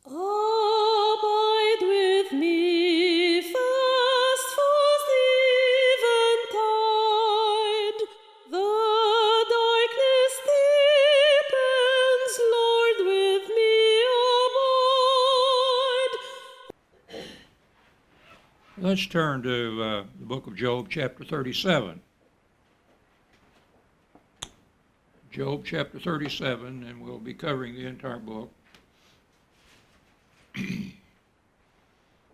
Abide with me, fast falls the eventide. The darkness deepens, Lord, with me abide. Let's turn to the book of Job, chapter 37. Job chapter 37, and we'll be covering the entire book.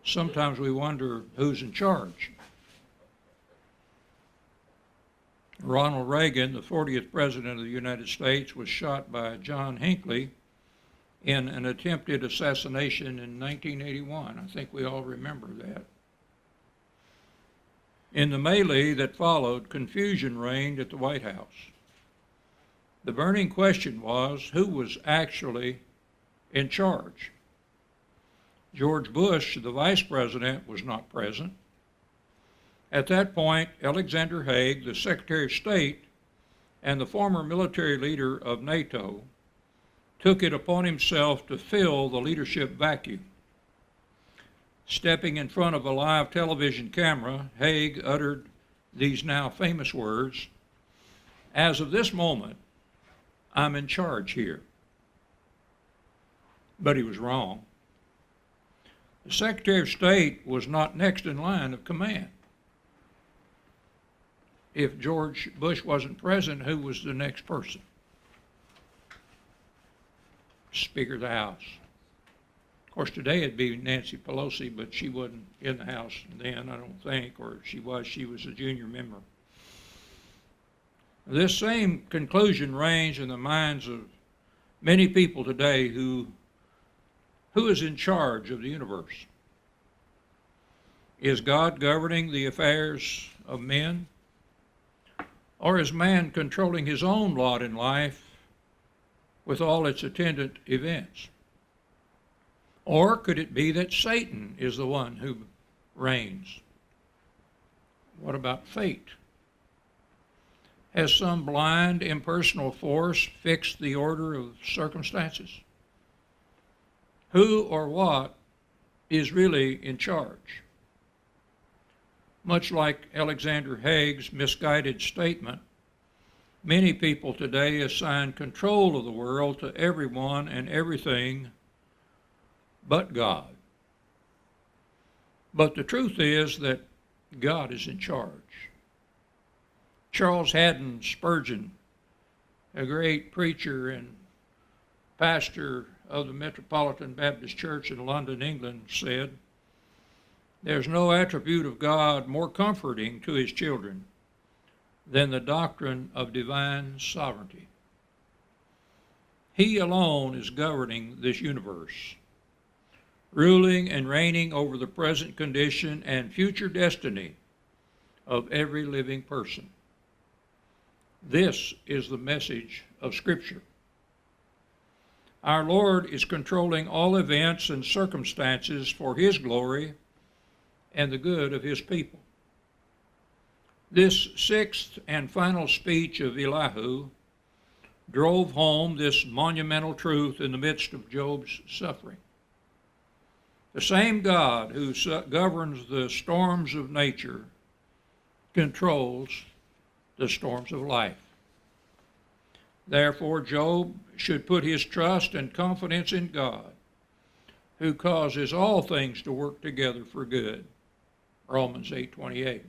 Sometimes we wonder who's in charge. Ronald Reagan, the 40th President of the United States, was shot by John Hinckley in an attempted assassination in 1981. I think we all remember that. In the melee that followed, confusion reigned at the White House. The burning question was, who was actually in charge? George Bush, the vice president, was not present. At that point, Alexander Haig, the Secretary of State and the former military leader of NATO, took it upon himself to fill the leadership vacuum. Stepping in front of a live television camera, Haig uttered these now famous words, "As of this moment, I'm in charge here." But he was wrong. The Secretary of State was not next in line of command. If George Bush wasn't present, who was the next person? Speaker of the House. Of course, today it'd be Nancy Pelosi, but she wasn't in the House then, I don't think, or if she was a junior member. This same conclusion reigns in the minds of many people today who is in charge of the universe? Is God governing the affairs of men? Or is man controlling his own lot in life with all its attendant events? Or could it be that Satan is the one who reigns? What about fate? Has some blind, impersonal force fixed the order of circumstances? Who or what is really in charge? Much like Alexander Haig's misguided statement, many people today assign control of the world to everyone and everything but God. But the truth is that God is in charge. Charles Haddon Spurgeon, a great preacher and pastor of the Metropolitan Baptist Church in London, England, said, "There's no attribute of God more comforting to his children than the doctrine of divine sovereignty. He alone is governing this universe, ruling and reigning over the present condition and future destiny of every living person." This is the message of Scripture. Our Lord is controlling all events and circumstances for his glory and the good of his people. This sixth and final speech of Elihu drove home this monumental truth in the midst of Job's suffering. The same God who governs the storms of nature controls the storms of life. Therefore, Job should put his trust and confidence in God, who causes all things to work together for good. Romans 8:28.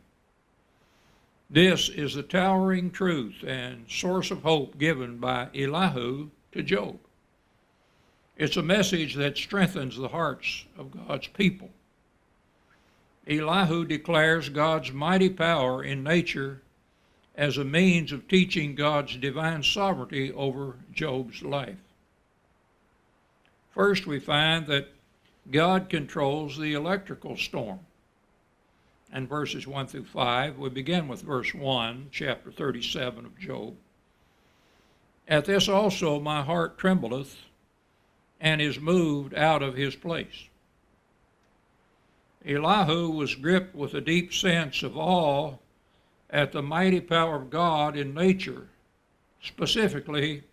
This is the towering truth and source of hope given by Elihu to Job. It's a message that strengthens the hearts of God's people. Elihu declares God's mighty power in nature as a means of teaching God's divine sovereignty over Job's life. First, we find that God controls the electrical storm. And verses 1 through 5, we begin with verse 1, chapter 37 of Job. "At this also my heart trembleth, and is moved out of his place." Elihu was gripped with a deep sense of awe at the mighty power of God in nature, specifically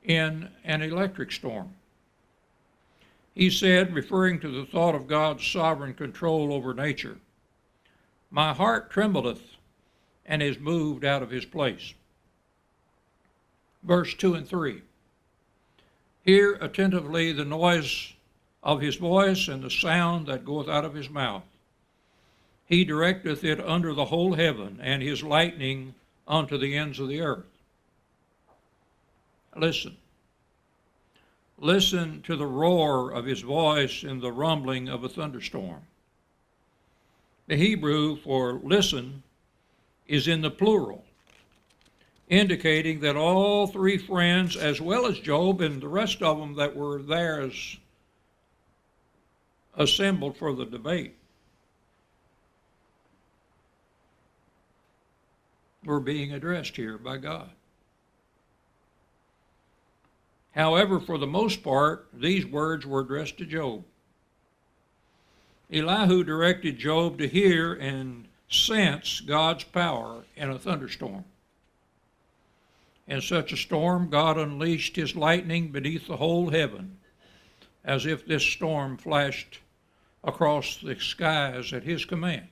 in an electric storm. He said, referring to the thought of God's sovereign control over nature, "My heart trembleth and is moved out of his place." Verse 2 and 3. "Hear attentively the noise of his voice and the sound that goeth out of his mouth. He directeth it under the whole heaven, and his lightning unto the ends of the earth." Listen. Listen to the roar of his voice and the rumbling of a thunderstorm. The Hebrew for listen is in the plural, indicating that all three friends, as well as Job and the rest of them that were there as assembled for the debate, were being addressed here by God. However, for the most part, these words were addressed to Job. Elihu directed Job to hear and sense God's power in a thunderstorm. In such a storm, God unleashed his lightning beneath the whole heaven, as if this storm flashed across the skies at his command.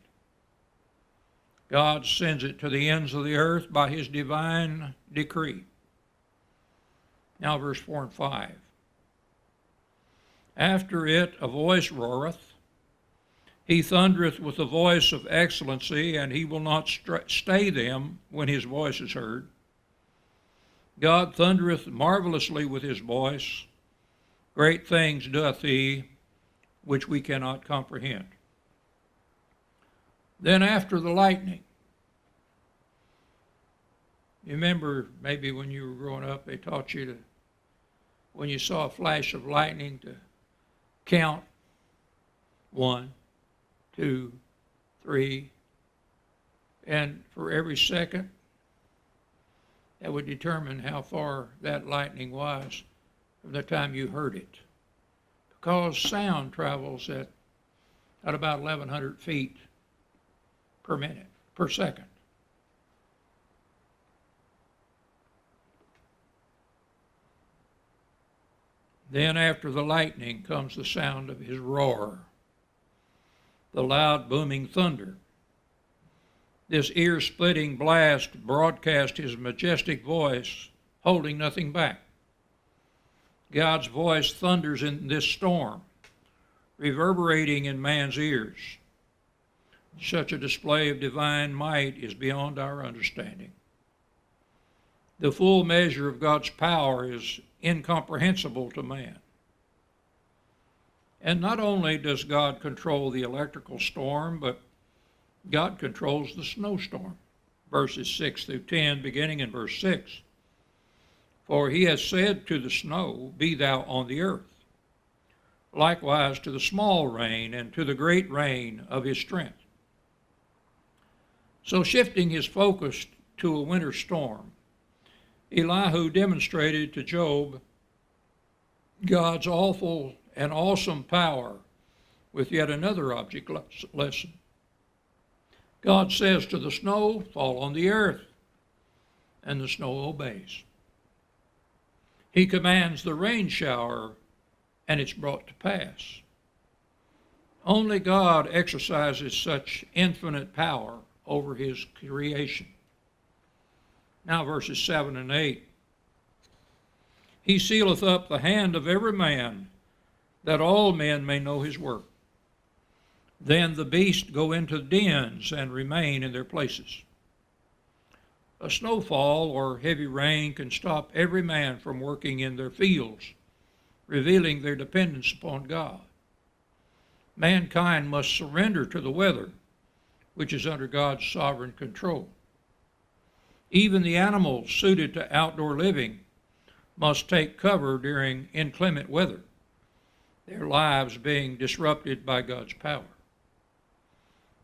God sends it to the ends of the earth by his divine decree. Now verse 4 and 5. "After it a voice roareth. He thundereth with the voice of excellency, and he will not stay them when his voice is heard. God thundereth marvelously with his voice. Great things doth he, which we cannot comprehend." Then after the lightning. You remember maybe when you were growing up, they taught you to, when you saw a flash of lightning, to count 1, 2, 3, and for every second, that would determine how far that lightning was from the time you heard it. Because sound travels at about 1,100 feet per second. Then after the lightning comes the sound of his roar, the loud booming thunder. This ear-splitting blast broadcast his majestic voice, holding nothing back. God's voice thunders in this storm, reverberating in man's ears. Such a display of divine might is beyond our understanding. The full measure of God's power is incomprehensible to man. And not only does God control the electrical storm, but God controls the snowstorm. Verses 6 through 10, beginning in verse 6. "For he has said to the snow, Be thou on the earth. Likewise to the small rain and to the great rain of his strength." So shifting his focus to a winter storm, Elihu demonstrated to Job God's awful and awesome power with yet another object lesson. God says to the snow, Fall on the earth, and the snow obeys. He commands the rain shower, and it's brought to pass. Only God exercises such infinite power over his creation. Now verses 7 and 8. "He sealeth up the hand of every man, that all men may know his work. Then the beasts go into dens and remain in their places." A snowfall or heavy rain can stop every man from working in their fields, revealing their dependence upon God. Mankind must surrender to the weather, which is under God's sovereign control. Even the animals suited to outdoor living must take cover during inclement weather, their lives being disrupted by God's power.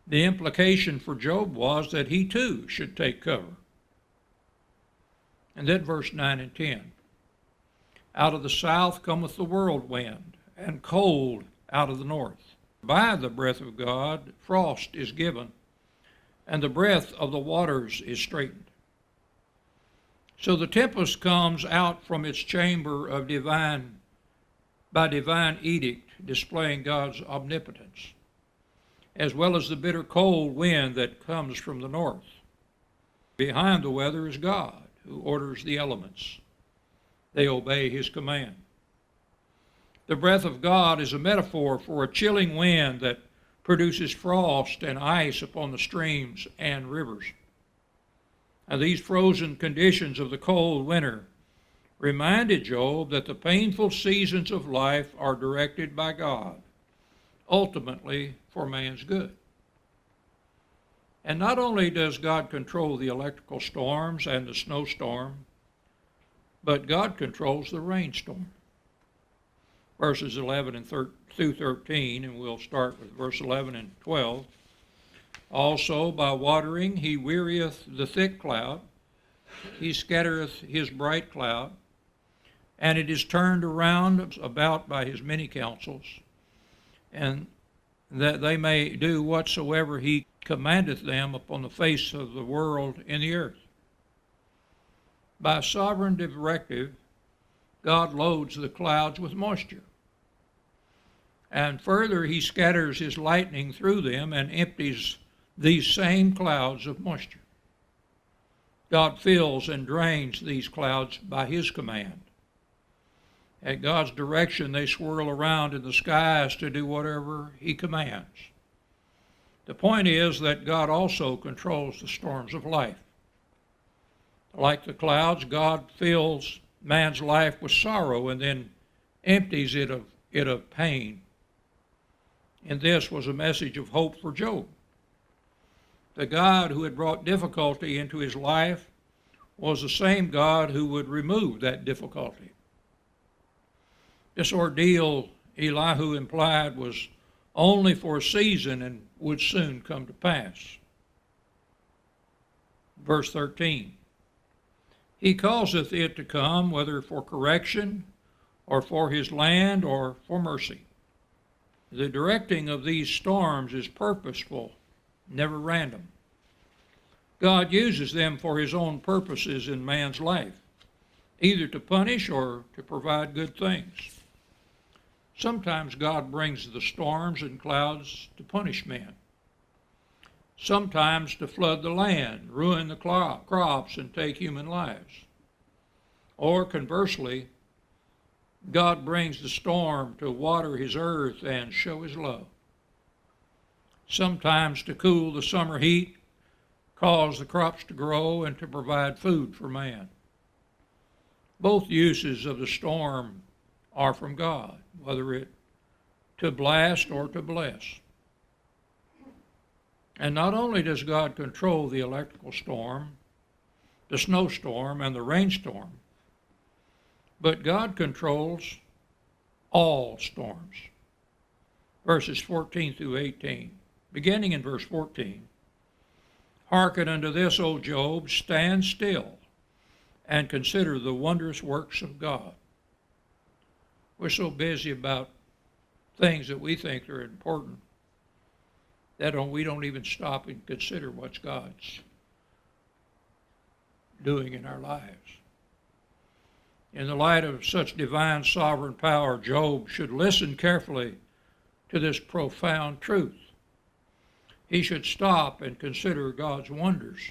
The implication for Job was that he too should take cover. And then verse 9 and 10. "Out of the south cometh the whirlwind, and cold out of the north. By the breath of God frost is given, and the breath of the waters is straightened." So the tempest comes out from its chamber of divine by divine edict displaying God's omnipotence, as well as the bitter cold wind that comes from the north. Behind the weather is God, who orders the elements. They obey his command. The breath of God is a metaphor for a chilling wind that produces frost and ice upon the streams and rivers. And these frozen conditions of the cold winter reminded Job that the painful seasons of life are directed by God, ultimately for man's good. And not only does God control the electrical storms and the snowstorm, but God controls the rainstorm. Verses 11 and through 13, and we'll start with verse 11 and 12. Also by watering he wearieth the thick cloud, he scattereth his bright cloud, and it is turned around about by his many counsels, and that they may do whatsoever he commandeth them upon the face of the world in the earth. By sovereign directive, God loads the clouds with moisture. And further, he scatters his lightning through them and empties these same clouds of moisture. God fills and drains these clouds by his command. At God's direction, they swirl around in the skies to do whatever he commands. The point is that God also controls the storms of life. Like the clouds, God fills man's life with sorrow and then empties it of pain. And this was a message of hope for Job. The God who had brought difficulty into his life was the same God who would remove that difficulty. This ordeal, Elihu implied, was only for a season and would soon come to pass. Verse 13, he causeth it to come, whether for correction, or for his land, or for mercy. The directing of these storms is purposeful, never random. God uses them for his own purposes in man's life, either to punish or to provide good things. Sometimes God brings the storms and clouds to punish men. Sometimes to flood the land, ruin the crops, and take human lives. Or conversely, God brings the storm to water his earth and show his love. Sometimes to cool the summer heat, cause the crops to grow, and to provide food for man. Both uses of the storm are from God, whether it to blast or to bless. And not only does God control the electrical storm, the snowstorm, and the rainstorm, but God controls all storms. Verses 14 through 18. Beginning in verse 14. Hearken unto this, O Job, stand still, and consider the wondrous works of God. We're so busy about things that we think are important that we don't even stop and consider what God's doing in our lives. In the light of such divine sovereign power, Job should listen carefully to this profound truth. He should stop and consider God's wonders.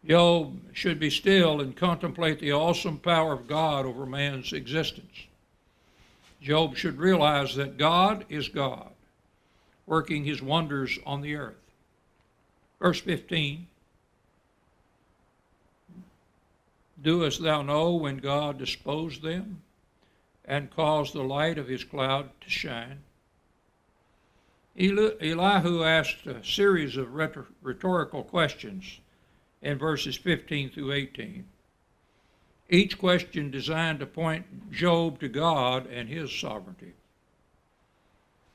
Job should be still and contemplate the awesome power of God over man's existence. Job should realize that God is God, working his wonders on the earth. Verse 15, doest thou know when God disposed them and caused the light of his cloud to shine? Elihu asked a series of rhetorical questions in verses 15 through 18. Each question designed to point Job to God and his sovereignty.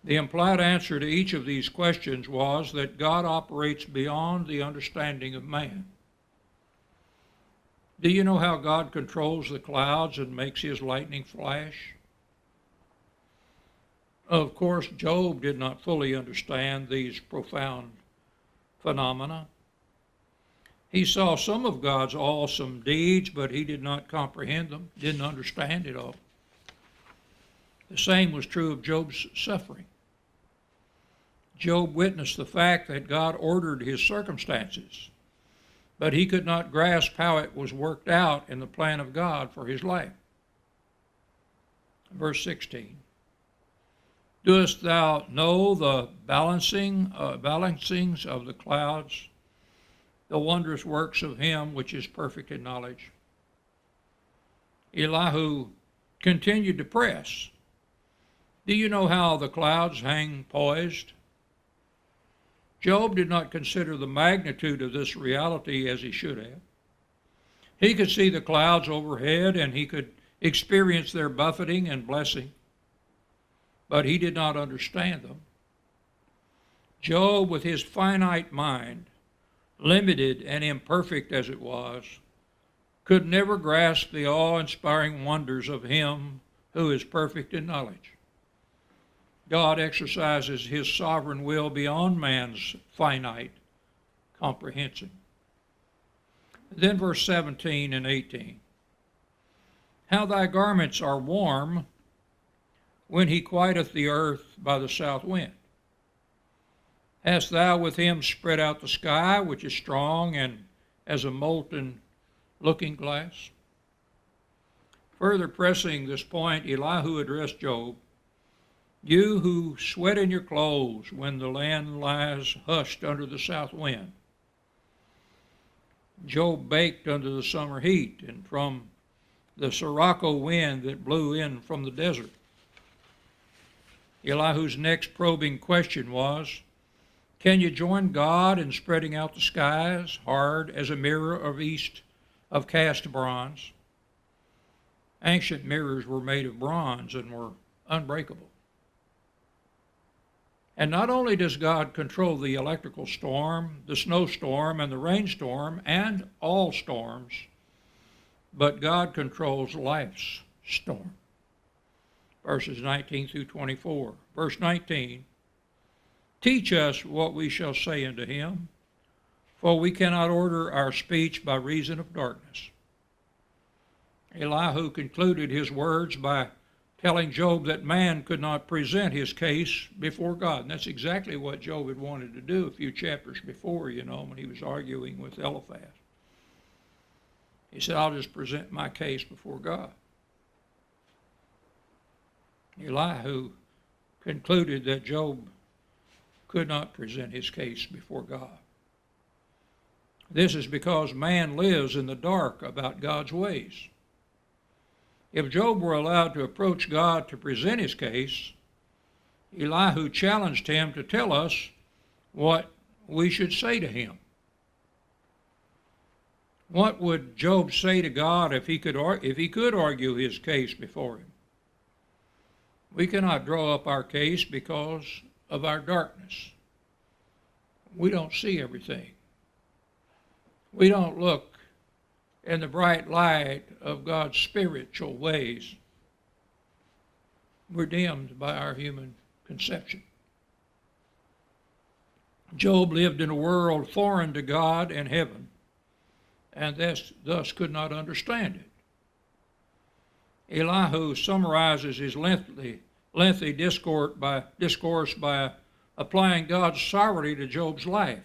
The implied answer to each of these questions was that God operates beyond the understanding of man. Do you know how God controls the clouds and makes his lightning flash? Of course, Job did not fully understand these profound phenomena. He saw some of God's awesome deeds, but he did not comprehend them, didn't understand it all. The same was true of Job's suffering. Job witnessed the fact that God ordered his circumstances, but he could not grasp how it was worked out in the plan of God for his life. Verse 16. Dost thou know the balancings of the clouds, the wondrous works of him which is perfect in knowledge? Elihu continued to press. Do you know how the clouds hang poised? Job did not consider the magnitude of this reality as he should have. He could see the clouds overhead and he could experience their buffeting and blessing, but he did not understand them. Job, with his finite mind, limited and imperfect as it was, could never grasp the awe-inspiring wonders of him who is perfect in knowledge. God exercises his sovereign will beyond man's finite comprehension. Then verse 17 and 18. How thy garments are warm when he quieteth the earth by the south wind. Hast thou with him spread out the sky, which is strong and as a molten looking glass? Further pressing this point, Elihu addressed Job. You who sweat in your clothes when the land lies hushed under the south wind. Job baked under the summer heat and from the sirocco wind that blew in from the desert. Elihu's next probing question was, can you join God in spreading out the skies hard as a mirror of cast bronze? Ancient mirrors were made of bronze and were unbreakable. And not only does God control the electrical storm, the snowstorm, and the rainstorm, and all storms, but God controls life's storm. Verses 19 through 24. Verse 19, teach us what we shall say unto him, for we cannot order our speech by reason of darkness. Elihu concluded his words by telling Job that man could not present his case before God. And that's exactly what Job had wanted to do a few chapters before, when he was arguing with Eliphaz. He said, I'll just present my case before God. Elihu concluded that Job could not present his case before God. This is because man lives in the dark about God's ways. If Job were allowed to approach God to present his case, Elihu challenged him to tell us what we should say to him. What would Job say to God if he could argue his case before him? We cannot draw up our case because of our darkness. We don't see everything. We don't look in the bright light of God's spiritual ways. We're dimmed by our human conception. Job lived in a world foreign to God and heaven, and thus could not understand it. Elihu summarizes his lengthy discourse by applying God's sovereignty to Job's life,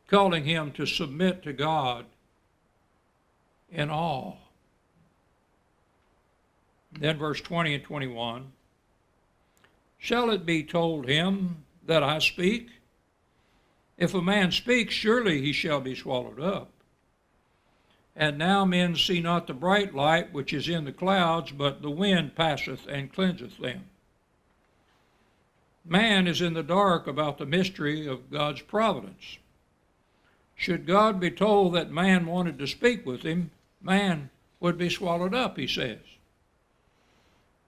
calling him to submit to God in awe. Then verse 20 and 21, shall it be told him that I speak? If a man speaks, surely he shall be swallowed up. And now men see not the bright light which is in the clouds, but the wind passeth and cleanseth them. Man is in the dark about the mystery of God's providence. Should God be told that man wanted to speak with him, man would be swallowed up, he says.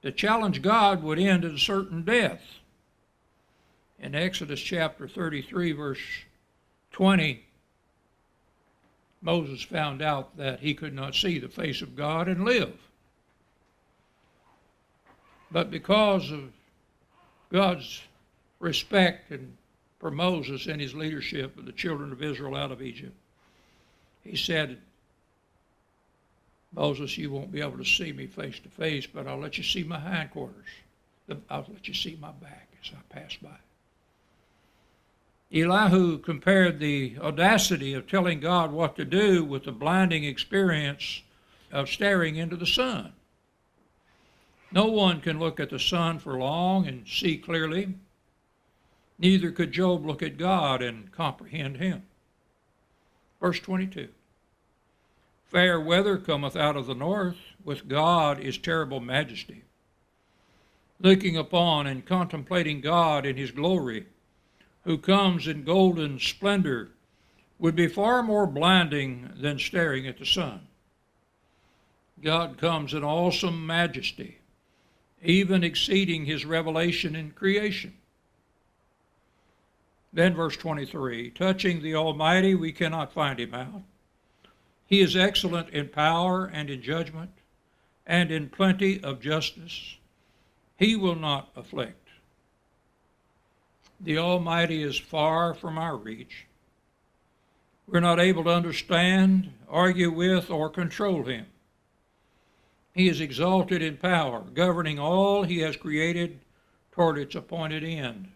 To challenge God would end in certain death. In Exodus chapter 33, verse 20, Moses found out that he could not see the face of God and live. But because of God's respect for Moses and his leadership of the children of Israel out of Egypt, he said, Moses, you won't be able to see me face to face, but I'll let you see my hindquarters. I'll let you see my back as I pass by. Elihu compared the audacity of telling God what to do with the blinding experience of staring into the sun. No one can look at the sun for long and see clearly. Neither could Job look at God and comprehend him. Verse 22. Fair weather cometh out of the north, with God is terrible majesty. Looking upon and contemplating God in his glory, who comes in golden splendor, would be far more blinding than staring at the sun. God comes in awesome majesty, even exceeding his revelation in creation. Then verse 23, touching the Almighty, we cannot find him out. He is excellent in power and in judgment, and in plenty of justice. He will not afflict. The Almighty is far from our reach. We're not able to understand, argue with, or control him. He is exalted in power, governing all he has created toward its appointed end.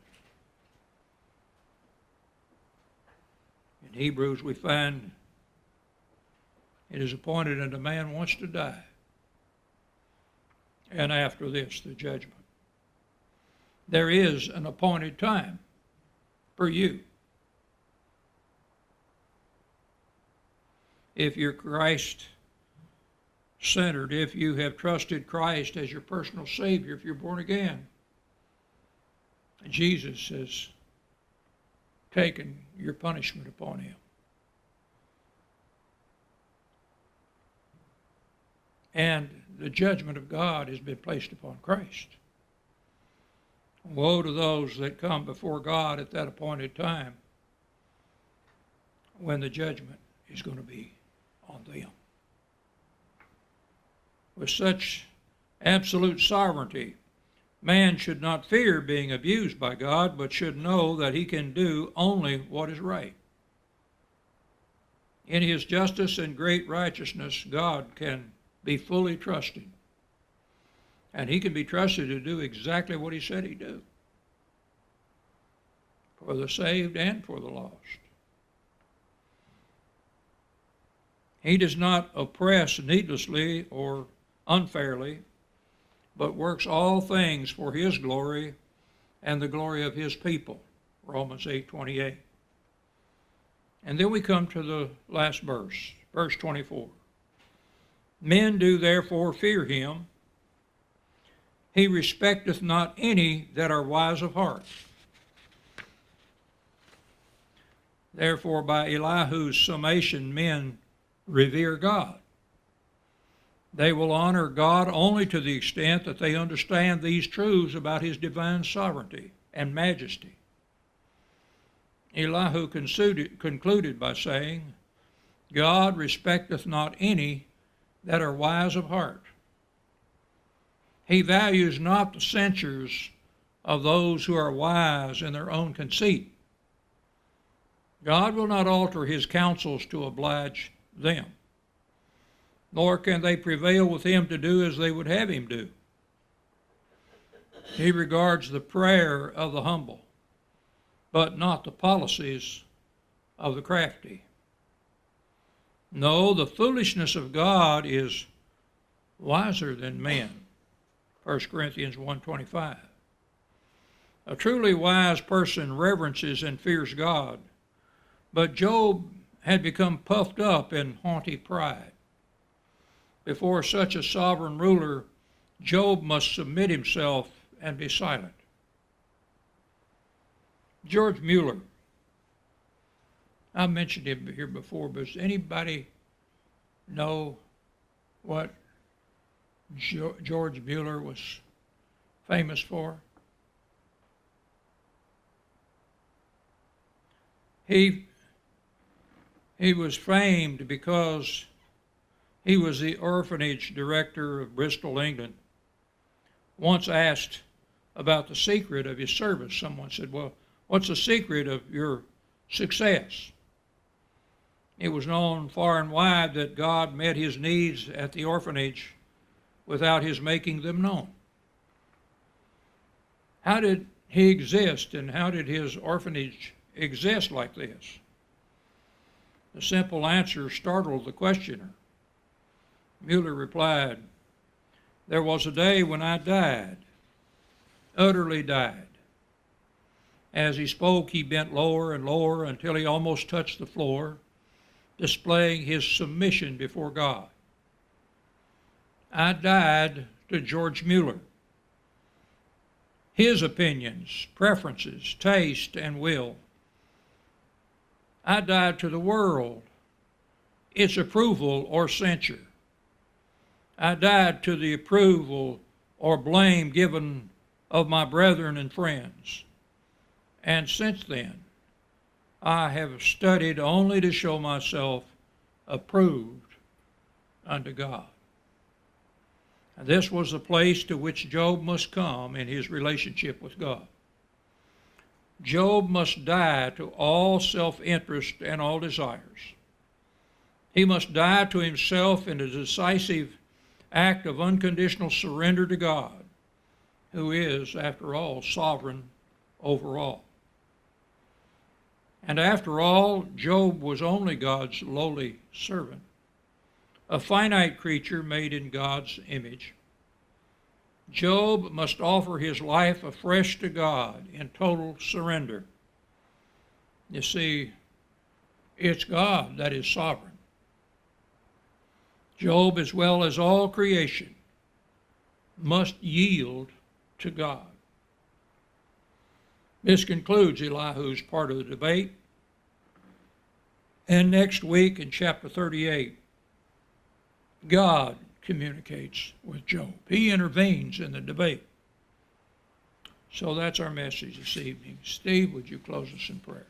In Hebrews we find it is appointed unto man once to die, and after this the judgment. There is an appointed time for you. If you're Christ-centered, if you have trusted Christ as your personal Savior, if you're born again, Jesus has taken your punishment upon him. And the judgment of God has been placed upon Christ. Woe to those that come before God at that appointed time when the judgment is going to be on them. With such absolute sovereignty, man should not fear being abused by God, but should know that he can do only what is right. In his justice and great righteousness, God can be fully trusted. And he can be trusted to do exactly what he said he'd do, for the saved and for the lost. He does not oppress needlessly or unfairly, but works all things for his glory and the glory of his people. Romans 8:28. And then we come to the last verse, verse 24. Men do therefore fear him. He respecteth not any that are wise of heart. Therefore, by Elihu's summation, men revere God. They will honor God only to the extent that they understand these truths about his divine sovereignty and majesty. Elihu concluded by saying, God respecteth not any that are wise of heart. He values not the censures of those who are wise in their own conceit. God will not alter his counsels to oblige them, nor can they prevail with him to do as they would have him do. He regards the prayer of the humble, but not the policies of the crafty. No, the foolishness of God is wiser than men. 1 Corinthians 1:25. A truly wise person reverences and fears God, but Job had become puffed up in haughty pride. Before such a sovereign ruler, Job must submit himself and be silent. George Mueller, I've mentioned him here before, but does anybody know what George Mueller was famous for? He was famed because he was the orphanage director of Bristol, England. Once asked about the secret of his service, someone said, well, what's the secret of your success? It was known far and wide that God met his needs at the orphanage without his making them known. How did he exist, and how did his orphanage exist like this? The simple answer startled the questioner. Mueller replied, "There was a day when I died, utterly died." As he spoke, he bent lower and lower until he almost touched the floor, displaying his submission before God. I died to George Mueller, his opinions, preferences, taste, and will. I died to the world, its approval or censure. I died to the approval or blame given of my brethren and friends. And since then, I have studied only to show myself approved unto God. And this was the place to which Job must come in his relationship with God. Job must die to all self-interest and all desires. He must die to himself in a decisive act of unconditional surrender to God, who is, after all, sovereign over all. And after all, Job was only God's lowly servant, a finite creature made in God's image. Job must offer his life afresh to God in total surrender. You see, it's God that is sovereign. Job, as well as all creation, must yield to God. This concludes Elihu's part of the debate. And next week in chapter 38, God communicates with Job. He intervenes in the debate. So that's our message this evening. Steve, would you close us in prayer?